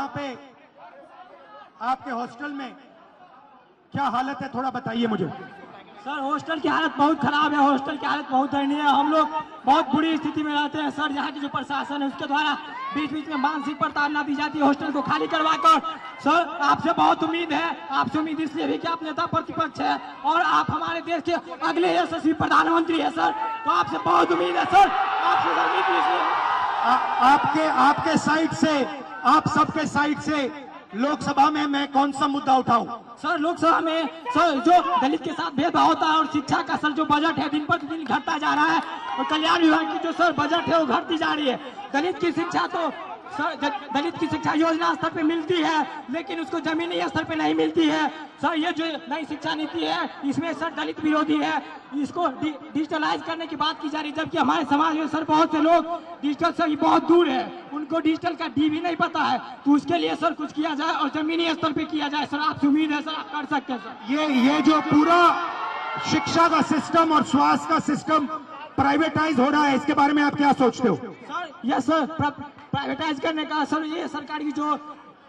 यहाँ पे आपके हॉस्टल में क्या हालत है, थोड़ा बताइए मुझे। सर हॉस्टल की हालत बहुत खराब है, हॉस्टल की हालत बहुत दयनीय है। हम लोग बहुत बुरी स्थिति में रहते हैं सर। यहाँ की जो प्रशासन है उसके द्वारा बीच बीच में मानसिक प्रताड़ना दी जाती है हॉस्टल को खाली करवा कर। सर आपसे बहुत उम्मीद है, आपसे उम्मीद इसलिए भी कि आप नेता प्रतिपक्ष है और आप हमारे देश के अगले यशस्वी प्रधानमंत्री है सर, तो आपसे बहुत उम्मीद है सर। आपसे उम्मीद इसलिए आपके साइड से, आप सबके साइड से लोकसभा में मैं कौन सा मुद्दा उठाऊं? सर लोकसभा में सर जो दलित के साथ भेदभाव होता है और शिक्षा का सर जो बजट है दिन प्रतिदिन घटता जा रहा है और कल्याण विभाग की जो सर बजट है वो घटती जा रही है। दलित की शिक्षा तो सर दलित की शिक्षा योजना स्तर पे मिलती है लेकिन उसको जमीनी स्तर पे नहीं मिलती है सर। ये जो नई शिक्षा नीति है इसमें सर दलित विरोधी है, इसको डिजिटलाइज करने की बात की जा रही है, जबकि हमारे समाज में सर बहुत से लोग डिजिटल से बहुत दूर है, उनको डिजिटल का डी भी नहीं पता है। तो उसके लिए सर कुछ किया जाए और जमीनी स्तर पे किया जाए सर। आपसे उम्मीद है सर आप कर सकते हैं सर। ये जो पूरा शिक्षा का सिस्टम और स्वास्थ्य का सिस्टम प्राइवेटाइज हो रहा है, इसके बारे में आप क्या सोचते हो? सर यस सर, प्राइवेटाइज करने का सर ये सरकार की जो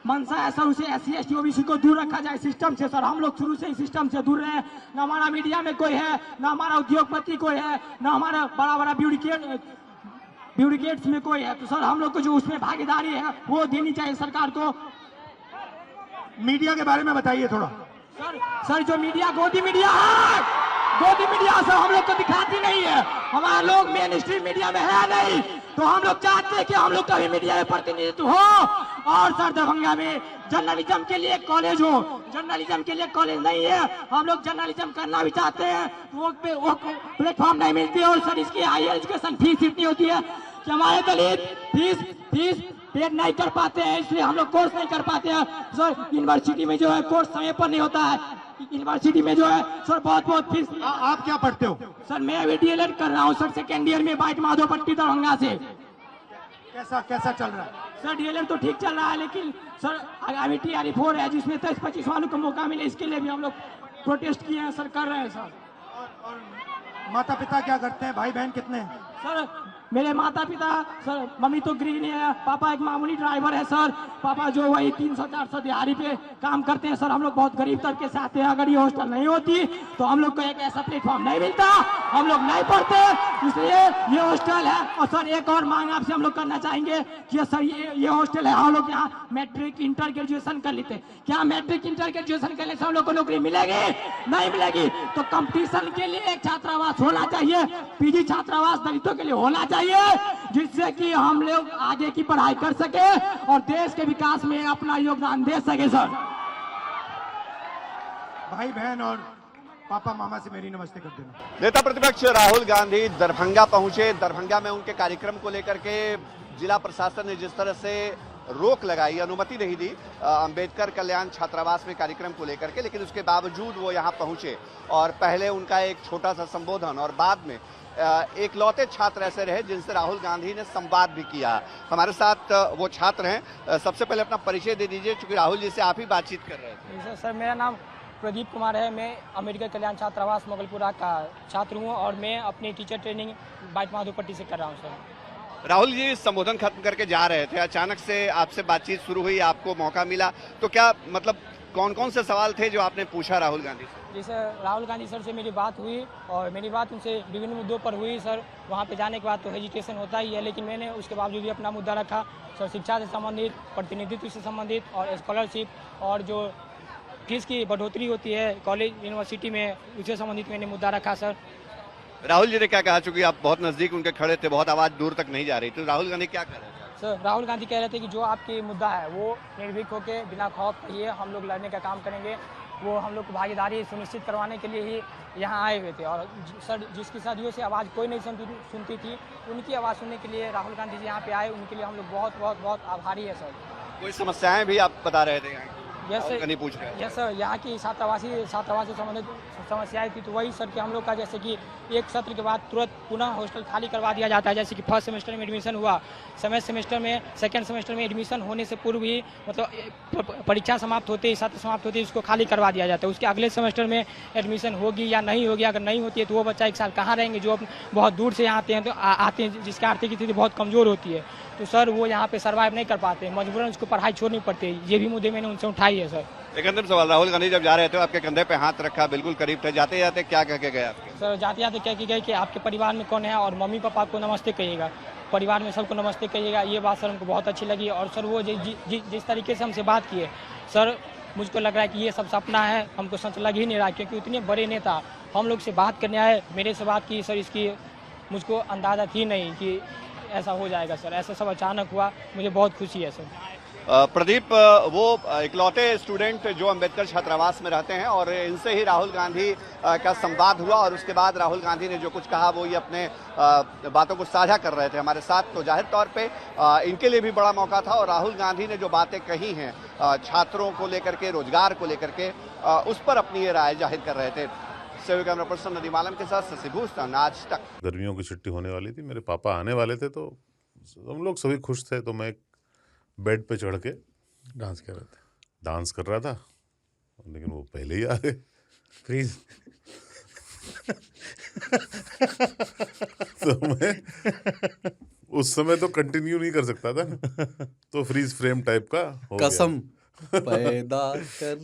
मंशा है सर, उसे SC ST OBC को दूर रखा जाए सिस्टम से सर। हम लोग शुरू से ही सिस्टम से दूर रहे, न हमारा मीडिया में कोई है, न हमारा उद्योगपति कोई है, न हमारा बड़ा बड़ा ब्यूरोक्रेट्स में कोई है। तो सर हम लोग को जो उसमें भागीदारी है वो देनी चाहिए सरकार को। मीडिया के बारे में बताइए थोड़ा। सर जो मीडिया गोदी मीडिया है, गोदी मीडिया सर हम लोग को दिखाती नहीं है, हमारा लोग मेन स्ट्रीम मीडिया में है नहीं, तो हम लोग चाहते हैं कि हम लोग का भी मीडिया में प्रतिनिधित्व हो। और सर दरभंगा में जर्नलिज्म के लिए कॉलेज हो, जर्नलिज्म के लिए कॉलेज नहीं है, हम लोग जर्नलिज्म करना भी चाहते हैं, वो प्लेटफॉर्म नहीं मिलती है। और सर इसकी हायर एजुकेशन फीस इतनी होती है कि हमारे दलित फीस पे नहीं कर पाते हैं, इसलिए हम लोग कोर्स नहीं कर पाते हैं सर। यूनिवर्सिटी में जो है कोर्स समय पर नहीं होता है, यूनिवर्सिटी में जो है सर बहुत फीस। आप क्या पढ़ते हो? सर मैं अभी DLED कर रहा हूँ सर, सेकेंड ईयर में बाइट माधोपट्टी दरभंगा से। कैसा चल रहा है सर? DLED तो ठीक चल रहा है लेकिन सर आगामी TRE 4 है जिसमें 23-25 वालों को मौका मिले, इसके लिए भी हम लोग प्रोटेस्ट किए हैं सर, कर रहे हैं सर। और माता पिता क्या करते हैं, भाई बहन कितने हैं? सर मेरे माता पिता सर, मम्मी तो गृहिणी है, पापा एक मामूली ड्राइवर है सर। पापा जो वही 300-400 दिहाड़ी पे काम करते हैं सर। हम लोग बहुत गरीब तबके से आते हैं, अगर ये हॉस्टल नहीं होती तो हम लोग को एक ऐसा प्लेटफॉर्म नहीं मिलता, हम लोग नहीं पढ़ते, इसलिए ये हॉस्टल है। और सर एक और मांग आपसे हम लोग करना चाहेंगे कि सर ये हॉस्टल है, हम लोग यहाँ मैट्रिक इंटर ग्रेजुएशन कर लेते, क्या मैट्रिक इंटर ग्रेजुएशन करने से हम लोग को नौकरी मिलेगी? नहीं मिलेगी। तो कंपटीशन के लिए एक छात्रावास होना चाहिए, PG छात्रावास दलितों के लिए होना चाहिए, जिससे कि हम लोग आगे की पढ़ाई कर सके और देश के विकास में अपना योगदान दे सके सर। भाई बहन और पापा मामा से मेरी नमस्ते कर देना। नेता प्रतिपक्ष राहुल गांधी दरभंगा पहुंचे। दरभंगा में उनके कार्यक्रम को लेकर के जिला प्रशासन ने जिस तरह से रोक लगाई, अनुमति नहीं दी अंबेडकर कल्याण छात्रावास में कार्यक्रम को लेकर के, लेकिन उसके बावजूद वो यहाँ पहुंचे और पहले उनका एक छोटा सा संबोधन और बाद में एक लौते छात्र ऐसे रहे जिनसे राहुल गांधी ने संवाद भी किया। हमारे साथ वो छात्र हैं, सबसे पहले अपना परिचय दे दीजिए, चूंकि राहुल जी से आप ही बातचीत कर रहे थे। सर मेरा नाम प्रदीप कुमार है, मैं अम्बेडकर कल्याण छात्रावास मोगलपुरा का छात्र हूँ और मैं अपनी टीचर ट्रेनिंग बाइट माधोपट्टी से कर रहा हूँ सर। राहुल जी संबोधन खत्म करके जा रहे थे, अचानक से आपसे बातचीत शुरू हुई, आपको मौका मिला, तो क्या मतलब कौन कौन से सवाल थे जो आपने पूछा राहुल गांधी से? जी सर, राहुल गांधी सर से मेरी बात हुई और मेरी बात उनसे विभिन्न मुद्दों पर हुई सर। वहाँ पे जाने के बाद तो हेजिटेशन होता ही है, लेकिन मैंने उसके बावजूद भी अपना मुद्दा रखा सर, शिक्षा से संबंधित, प्रतिनिधित्व से संबंधित और स्कॉलरशिप और जो फीस की बढ़ोतरी होती है कॉलेज यूनिवर्सिटी में, उससे संबंधित मैंने मुद्दा रखा सर। राहुल जी ने क्या कहा, चूंकि आप बहुत नजदीक उनके खड़े थे, बहुत आवाज दूर तक नहीं जा रही, तो राहुल गांधी क्या कह रहे थे? सर राहुल गांधी कह रहे थे कि जो आपकी मुद्दा है वो निर्भीक होकर बिना खौफ किए हम लोग लड़ने का काम करेंगे, वो हम लोग को भागीदारी सुनिश्चित करवाने के लिए ही यहाँ आए हुए थे। और सर जिसकी सदियों से आवाज़ कोई नहीं सुनती थी, उनकी आवाज़ सुनने के लिए राहुल गांधी जी यहाँ पे आए, उनके लिए हम लोग बहुत बहुत बहुत आभारी है सर। कोई समस्याएं भी आप बता रहे थे यहाँ की? यस सर, पूछ रहे हैं। यस सर, यहाँ की छात्रावास से संबंधित समस्याएं थी, तो वही सर कि हम लोग का जैसे कि एक सत्र के बाद तुरंत पुनः हॉस्टल खाली करवा दिया जाता है। जैसे कि फर्स्ट सेमेस्टर में एडमिशन हुआ, सेमेस्टर में सेकेंड सेमेस्टर में एडमिशन होने से पूर्व ही मतलब परीक्षा समाप्त होते ही, सत्र समाप्त होते ही उसको खाली करवा दिया जाता है। उसके अगले सेमेस्टर में एडमिशन होगी या नहीं होगी, अगर नहीं होती है तो वो बच्चा एक साल कहाँ रहेंगे, जो बहुत दूर से आते हैं, तो आते हैं जिसकी आर्थिक स्थिति बहुत कमज़ोर होती है। तो सर वो यहाँ पे सर्वाइव नहीं कर पाते, मजबूरन उसको पढ़ाई छोड़नी पड़ती है। ये भी मुद्दे मैंने उनसे उठाई है सर। एक अंतिम सवाल, राहुल गांधी जब जा रहे थे आपके कंधे पे हाथ रखा, बिल्कुल करीब थे, जाते जाते क्या कह के गए आपके? सर जाते जाते क्या की गई कि आपके परिवार में कौन है और मम्मी पापा को नमस्ते कहिएगा, परिवार में सबको नमस्ते कहिएगा। ये बात सर हमको बहुत अच्छी लगी। और सर वो जिस तरीके से हमसे बात किए सर, मुझको लग रहा है कि ये सब सपना है, हमको सच लग ही नहीं रहा, क्योंकि उतने बड़े नेता हम लोग से बात करने आए, मेरे से बात की सर, इसकी मुझको अंदाज़ा थी नहीं कि ऐसा हो जाएगा सर। ऐसा सब अचानक हुआ, मुझे बहुत खुशी है सर। प्रदीप, वो इकलौते स्टूडेंट जो अंबेडकर छात्रावास में रहते हैं और इनसे ही राहुल गांधी का संवाद हुआ और उसके बाद राहुल गांधी ने जो कुछ कहा वो ये अपने बातों को साझा कर रहे थे हमारे साथ। तो जाहिर तौर पे इनके लिए भी बड़ा मौका था और राहुल गांधी ने जो बातें कही हैं छात्रों को लेकर के, रोजगार को लेकर के, उस पर अपनी ये राय जाहिर कर रहे थे। सहयोगी कैमरा पर्सन नदीम आलम के साथ शशि भूषण, आज तक। गर्मियों की छुट्टी होने वाली थी, मेरे पापा आने वाले थे, तो हम लोग सभी खुश थे। तो मैं एक बेड पे चढ़ के डांस कर रहे थे, डांस कर रहा था, लेकिन वो पहले ही आ गए। फ्रीज। तो मैं उस समय तो कंटिन्यू नहीं कर सकता था, तो फ्रीज फ्रेम टाइप का हो गया। कसम पैदा कर